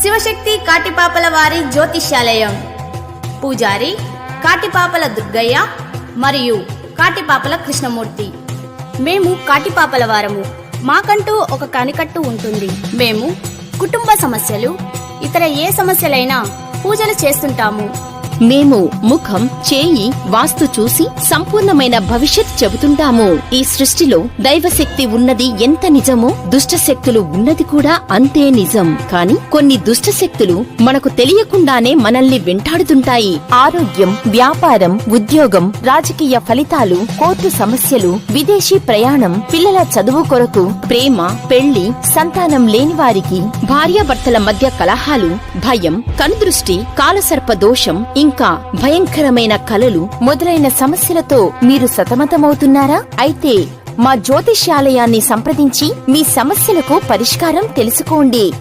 శివశక్తి కాటిపాపల వారి జ్యోతిష్యాలయం. పూజారి కాటిపాపల దుర్గయ్య మరియు కాటిపాపల కృష్ణమూర్తి. మేము కాటిపాపల వారము. మాకంటూ ఒక కనికట్టు ఉంటుంది. మేము కుటుంబ సమస్యలు, ఇతర ఏ సమస్యలైనా పూజలు చేస్తుంటాము. మేము ముఖం, చేయి, వాస్తు చూసి సంపూర్ణమైన భవిష్యత్ చెబుతుంటాము. ఈ సృష్టిలో దైవశక్తి ఉన్నది ఎంత నిజమో దుష్టశక్తులు ఉన్నది కూడా అంతే నిజం. కాని కొన్ని దుష్టశక్తులు మనకు తెలియకుండానే మనల్ని వెంటాడుతుంటాయి. ఆరోగ్యం, వ్యాపారం, ఉద్యోగం, రాజకీయ ఫలితాలు, కోర్టు సమస్యలు, విదేశీ ప్రయాణం, పిల్లల చదువు కొరకు, ప్రేమ, పెళ్లి, సంతానం లేని వారికి, భార్యాభర్తల మధ్య కలహాలు, భయం, కనుదృష్టి, కాలసర్ప దోషం, ఇంకా భయంకరమైన కలలు మొదలైన సమస్యలతో మీరు సతమతమవుతున్నారా? అయితే మా జ్యోతిష్యాలయాన్ని సంప్రదించి మీ సమస్యలకు పరిష్కారం తెలుసుకోండి.